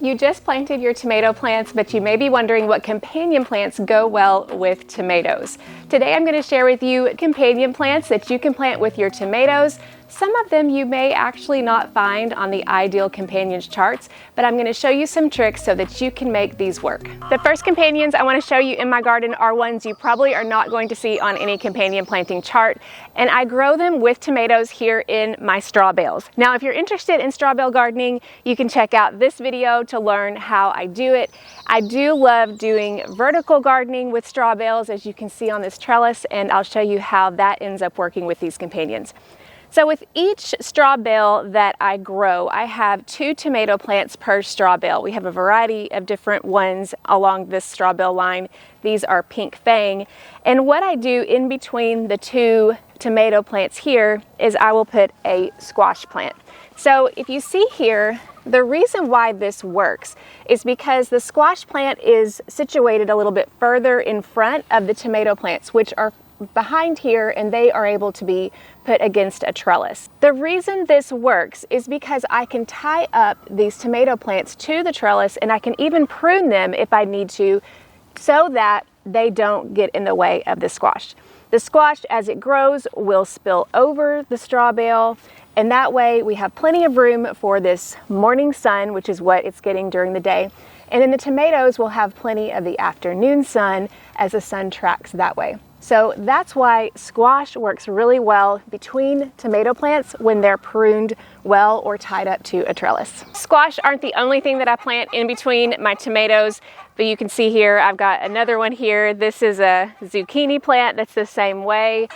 You just planted your tomato plants, but you may be wondering what companion plants go well with tomatoes. Today I'm going to share with you companion plants that you can plant with your tomatoes. Some of them you may actually not find on the ideal companions charts, but I'm going to show you some tricks so that you can make these work. The first companions I want to show you in my garden are ones you probably are not going to see on any companion planting chart, and I grow them with tomatoes here in my straw bales. Now, if you're interested in straw bale gardening, you can check out this video to learn how I do it. I do love doing vertical gardening with straw bales, as you can see on this trellis, and I'll show you how that ends up working with these companions. So with each straw bale that I grow, I have 2 tomato plants per straw bale. We have a variety of different ones along this straw bale line. These are pink fang. And what I do in between the 2 tomato plants here is I will put a squash plant. So if you see here, the reason why this works is because the squash plant is situated a little bit further in front of the tomato plants, which are behind here, and they are able to be put against a trellis. The reason this works is because I can tie up these tomato plants to the trellis, and I can even prune them if I need to, so that they don't get in the way of the squash. The squash, as it grows, will spill over the straw bale, and that way we have plenty of room for this morning sun, which is what it's getting during the day. And then the tomatoes will have plenty of the afternoon sun as the sun tracks that way. So that's why squash works really well between tomato plants when they're pruned well or tied up to a trellis. Squash aren't the only thing that I plant in between my tomatoes, but you can see here I've got another one here. This is a zucchini plant that's the same way.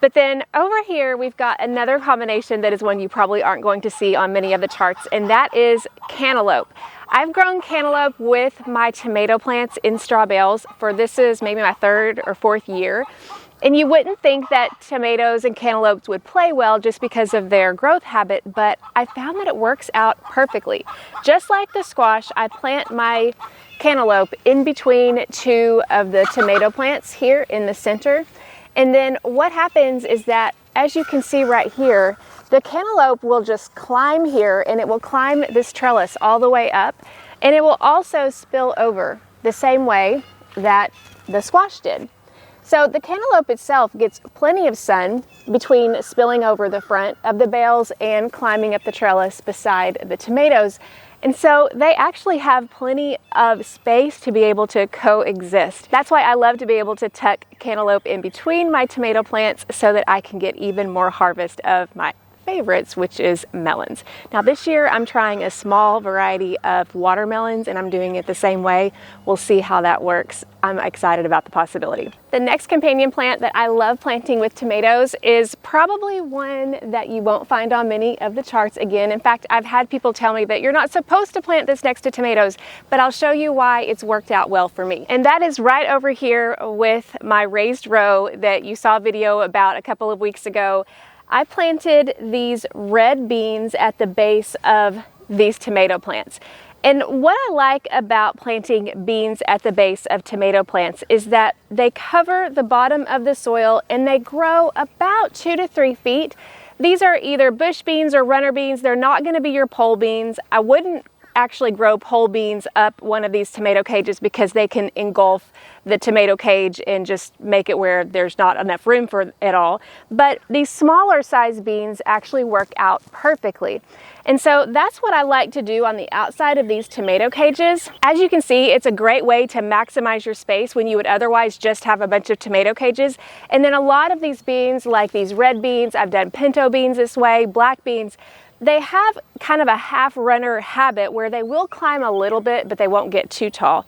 But then over here we've got another combination that is one you probably aren't going to see on many of the charts, and that is cantaloupe. I've grown cantaloupe with my tomato plants in straw bales for this is maybe my 3rd or 4th year. And you wouldn't think that tomatoes and cantaloupes would play well just because of their growth habit, but I found that it works out perfectly. Just like the squash, I plant my cantaloupe in between 2 of the tomato plants here in the center. And then what happens is that, as you can see right here, the cantaloupe will just climb here, and it will climb this trellis all the way up, and it will also spill over the same way that the squash did. So the cantaloupe itself gets plenty of sun between spilling over the front of the bales and climbing up the trellis beside the tomatoes. And so they actually have plenty of space to be able to coexist. That's why I love to be able to tuck cantaloupe in between my tomato plants so that I can get even more harvest of my favorites, which is melons. Now this year I'm trying a small variety of watermelons, and I'm doing it the same way. We'll see how that works. I'm excited about the possibility. The next companion plant that I love planting with tomatoes is probably one that you won't find on many of the charts again. In fact, I've had people tell me that you're not supposed to plant this next to tomatoes, but I'll show you why it's worked out well for me. And that is right over here with my raised row that you saw a video about a couple of weeks ago. I planted these red beans at the base of these tomato plants. And what I like about planting beans at the base of tomato plants is that they cover the bottom of the soil and they grow about 2 to 3 feet. These are either bush beans or runner beans. They're not going to be your pole beans. I wouldn't actually grow pole beans up one of these tomato cages because they can engulf the tomato cage and just make it where there's not enough room for it all. But these smaller size beans actually work out perfectly. And so that's what I like to do on the outside of these tomato cages. As you can see, it's a great way to maximize your space when you would otherwise just have a bunch of tomato cages. And then a lot of these beans, like these red beans, I've done pinto beans this way, black beans, they have kind of a half runner habit where they will climb a little bit, but they won't get too tall.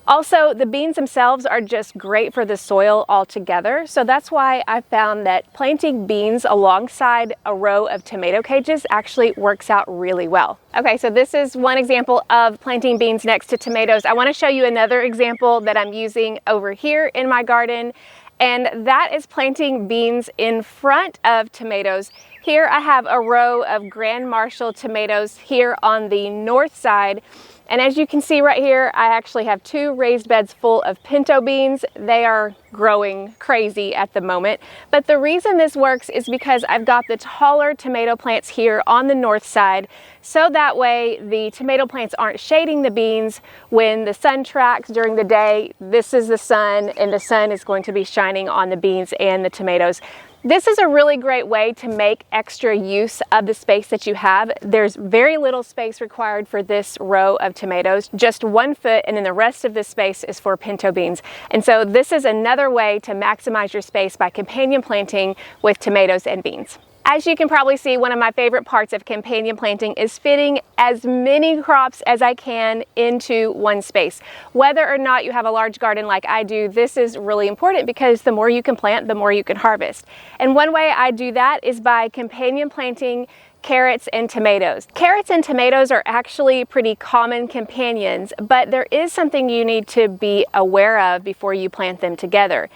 Also, the beans themselves are just great for the soil altogether. So that's why I found that planting beans alongside a row of tomato cages actually works out really well. Okay, so this is one example of planting beans next to tomatoes. I want to show you another example that I'm using over here in my garden, and that is planting beans in front of tomatoes. Here I have a row of Grand Marshal tomatoes here on the north side, And as you can see right here, I actually have 2 raised beds full of pinto beans. They are growing crazy at the moment. But the reason this works is because I've got the taller tomato plants here on the north side, so that way the tomato plants aren't shading the beans when the sun tracks during the day. This is the sun, and the sun is going to be shining on the beans and the tomatoes. This is a really great way to make extra use of the space that you have. There's very little space required for this row of tomatoes, just 1 foot, and then the rest of this space is for pinto beans. And so this is another way to maximize your space by companion planting with tomatoes and beans. As you can probably see, one of my favorite parts of companion planting is fitting as many crops as I can into one space. Whether or not you have a large garden like I do, this is really important because the more you can plant, the more you can harvest. And one way I do that is by companion planting carrots and tomatoes. Carrots and tomatoes are actually pretty common companions, but there is something you need to be aware of before you plant them together.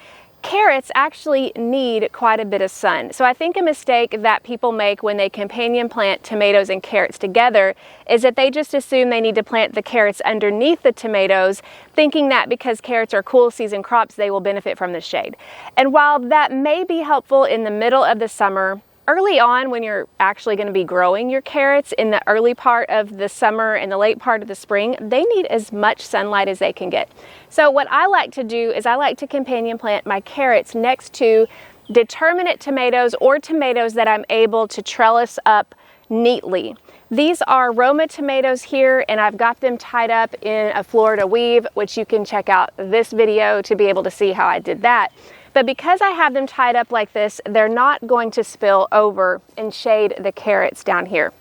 Carrots actually need quite a bit of sun. So I think a mistake that people make when they companion plant tomatoes and carrots together is that they just assume they need to plant the carrots underneath the tomatoes, thinking that because carrots are cool season crops, they will benefit from the shade. And while that may be helpful in the middle of the summer, early on when you're actually going to be growing your carrots in the early part of the summer and the late part of the spring, they need as much sunlight as they can get. So what I like to do is I like to companion plant my carrots next to determinate tomatoes or tomatoes that I'm able to trellis up neatly. These are Roma tomatoes here, and I've got them tied up in a Florida weave, which you can check out this video to be able to see how I did that. But because I have them tied up like this, they're not going to spill over and shade the carrots down here.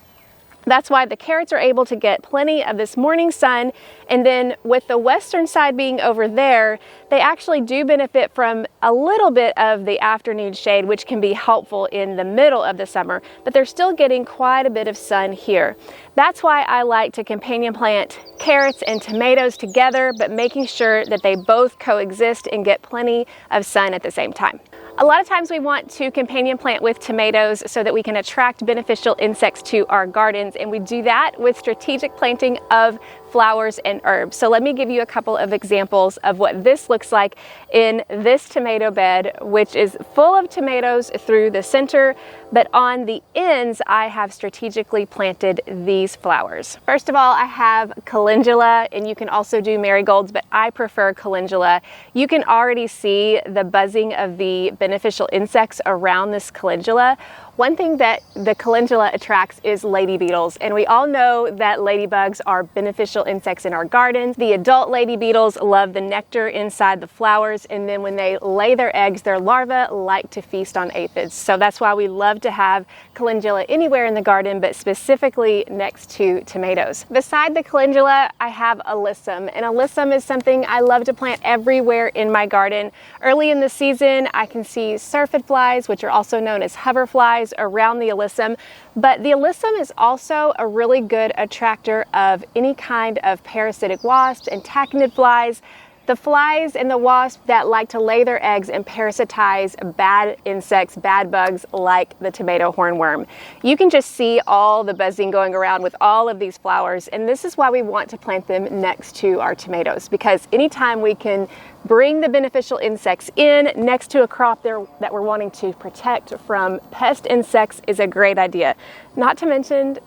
That's why the carrots are able to get plenty of this morning sun, and then with the western side being over there, they actually do benefit from a little bit of the afternoon shade, which can be helpful in the middle of the summer, but they're still getting quite a bit of sun here. That's why I like to companion plant carrots and tomatoes together, but making sure that they both coexist and get plenty of sun at the same time. A lot of times we want to companion plant with tomatoes so that we can attract beneficial insects to our gardens, and we do that with strategic planting of flowers and herbs. So let me give you a couple of examples of what this looks like in this tomato bed, which is full of tomatoes through the center, but on the ends I have strategically planted these flowers. First of all, I have calendula, and you can also do marigolds, but I prefer calendula. You can already see the buzzing of the beneficial insects around this calendula. One thing that the calendula attracts is lady beetles, and we all know that ladybugs are beneficial insects in our gardens. The adult lady beetles love the nectar inside the flowers, and then when they lay their eggs, their larvae like to feast on aphids. So that's why we love to have calendula anywhere in the garden, but specifically next to tomatoes. Beside the calendula, I have alyssum, and alyssum is something I love to plant everywhere in my garden. Early in the season, I can see syrphid flies, which are also known as hoverflies, around the alyssum, but the alyssum is also a really good attractor of any kind of parasitic wasps and tachinid flies. The flies and the wasps that like to lay their eggs and parasitize bad insects, bad bugs like the tomato hornworm. You can just see all the buzzing going around with all of these flowers, and this is why we want to plant them next to our tomatoes, because anytime we can bring the beneficial insects in next to a crop there that we're wanting to protect from pest insects is a great idea. Not to mention,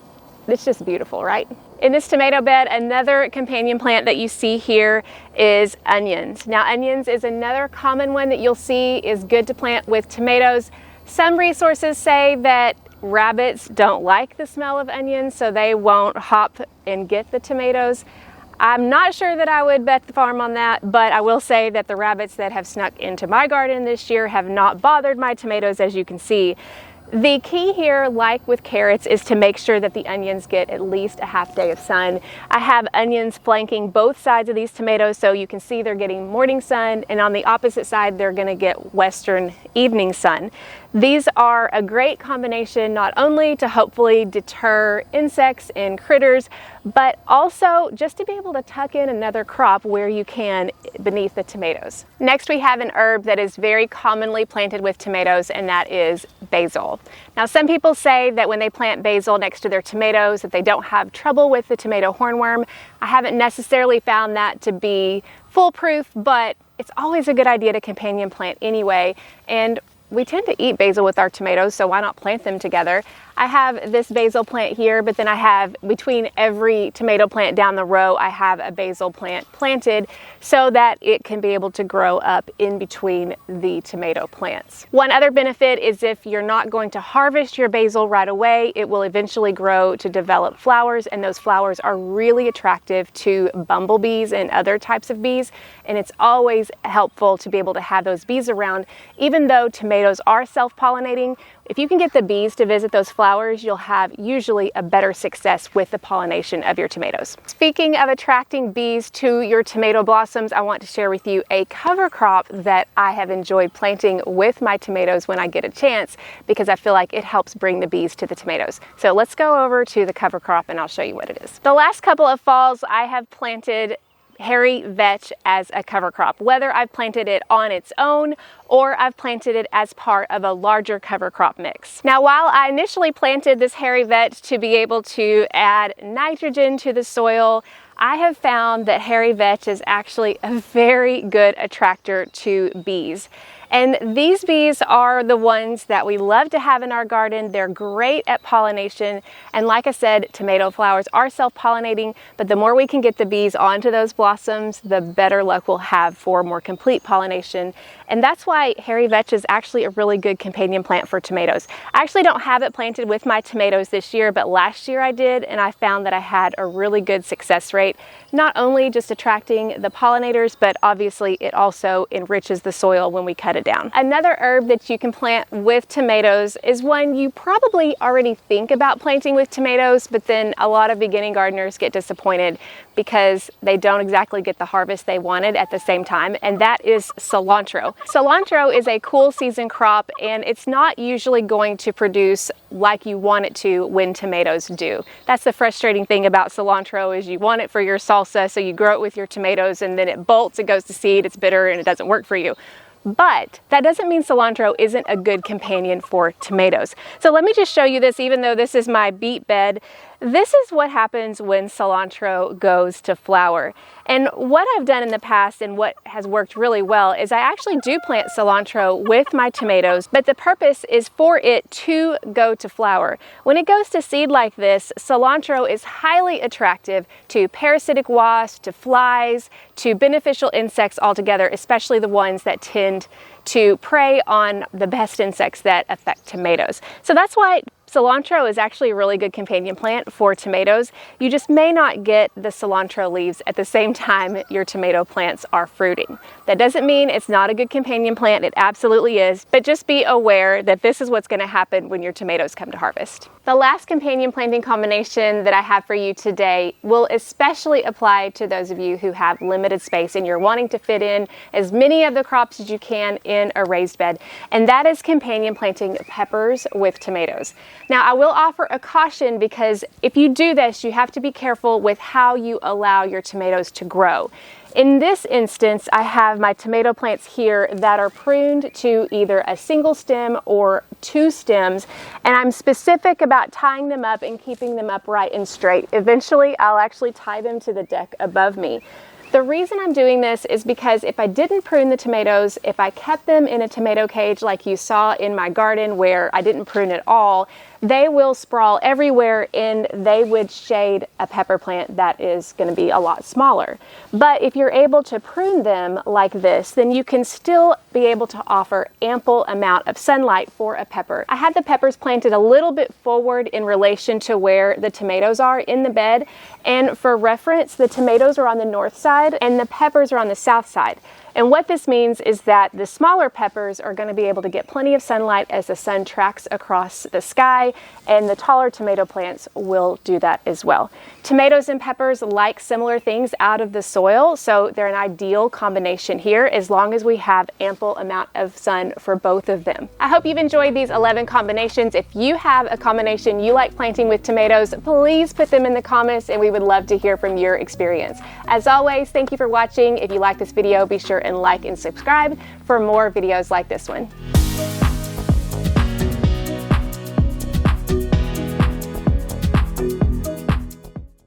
it's just beautiful, right? In this tomato bed, another companion plant that you see here is onions. Now, onions is another common one that you'll see is good to plant with tomatoes. Some resources say that rabbits don't like the smell of onions, so they won't hop and get the tomatoes. I'm not sure that I would bet the farm on that, but I will say that the rabbits that have snuck into my garden this year have not bothered my tomatoes, as you can see. The key here, like with carrots, is to make sure that the onions get at least a half day of sun. I have onions flanking both sides of these tomatoes, so you can see they're getting morning sun, and on the opposite side they're going to get western evening sun. These are a great combination not only to hopefully deter insects and critters, but also just to be able to tuck in another crop where you can beneath the tomatoes. Next, we have an herb that is very commonly planted with tomatoes, and that is basil. Now, some people say that when they plant basil next to their tomatoes that they don't have trouble with the tomato hornworm. I haven't necessarily found that to be foolproof, but it's always a good idea to companion plant anyway. And we tend to eat basil with our tomatoes, so why not plant them together? I have this basil plant here, but then I have between every tomato plant down the row, I have a basil plant planted so that it can be able to grow up in between the tomato plants. One other benefit is if you're not going to harvest your basil right away, it will eventually grow to develop flowers, and those flowers are really attractive to bumblebees and other types of bees, and it's always helpful to be able to have those bees around. Even though tomatoes are self-pollinating, if you can get the bees to visit those flowers, you'll have usually a better success with the pollination of your tomatoes. Speaking of attracting bees to your tomato blossoms, I want to share with you a cover crop that I have enjoyed planting with my tomatoes when I get a chance, because I feel like it helps bring the bees to the tomatoes. So let's go over to the cover crop and I'll show you what it is. The last couple of falls I have planted hairy vetch as a cover crop, whether I've planted it on its own or I've planted it as part of a larger cover crop mix. Now, while I initially planted this hairy vetch to be able to add nitrogen to the soil, I have found that hairy vetch is actually a very good attractor to bees. And these bees are the ones that we love to have in our garden. They're great at pollination. And like I said, tomato flowers are self-pollinating, but the more we can get the bees onto those blossoms, the better luck we'll have for more complete pollination. And that's why hairy vetch is actually a really good companion plant for tomatoes. I actually don't have it planted with my tomatoes this year, but last year I did, and I found that I had a really good success rate, not only just attracting the pollinators, but obviously it also enriches the soil when we cut it down. Another herb that you can plant with tomatoes is one you probably already think about planting with tomatoes, but then a lot of beginning gardeners get disappointed because they don't exactly get the harvest they wanted at the same time, and that is cilantro. Cilantro is a cool season crop, and it's not usually going to produce like you want it to when tomatoes do. That's the frustrating thing about cilantro, is you want it for your salsa, so you grow it with your tomatoes and then it bolts, it goes to seed, it's bitter, and it doesn't work for you. But that doesn't mean cilantro isn't a good companion for tomatoes. So let me just show you this, even though this is my beet bed. This is what happens when cilantro goes to flower. And what I've done in the past and what has worked really well is I actually do plant cilantro with my tomatoes, but the purpose is for it to go to flower. When it goes to seed like this, cilantro is highly attractive to parasitic wasps, to flies, to beneficial insects altogether, especially the ones that tend to prey on the best insects that affect tomatoes. So that's why cilantro is actually a really good companion plant for tomatoes. You just may not get the cilantro leaves at the same time your tomato plants are fruiting. That doesn't mean it's not a good companion plant. It absolutely is, but just be aware that this is what's going to happen when your tomatoes come to harvest. The last companion planting combination that I have for you today will especially apply to those of you who have limited space and you're wanting to fit in as many of the crops as you can in a raised bed, and that is companion planting peppers with tomatoes. Now, I will offer a caution, because if you do this, you have to be careful with how you allow your tomatoes to grow. In this instance, I have my tomato plants here that are pruned to either a single stem or 2 stems, and I'm specific about tying them up and keeping them upright and straight. Eventually, I'll actually tie them to the deck above me. The reason I'm doing this is because if I didn't prune the tomatoes, if I kept them in a tomato cage like you saw in my garden where I didn't prune at all, they will sprawl everywhere and they would shade a pepper plant that is going to be a lot smaller. But if you're able to prune them like this, then you can still be able to offer ample amount of sunlight for a pepper. I had the peppers planted a little bit forward in relation to where the tomatoes are in the bed, and for reference, the tomatoes are on the north side and the peppers are on the south side. And what this means is that the smaller peppers are going to be able to get plenty of sunlight as the sun tracks across the sky, and the taller tomato plants will do that as well. Tomatoes and peppers like similar things out of the soil, so they're an ideal combination here as long as we have ample amount of sun for both of them. I hope you've enjoyed these 11 combinations. If you have a combination you like planting with tomatoes, please put them in the comments and we would love to hear from your experience. As always, thank you for watching. If you like this video, be sure and like and subscribe for more videos like this one.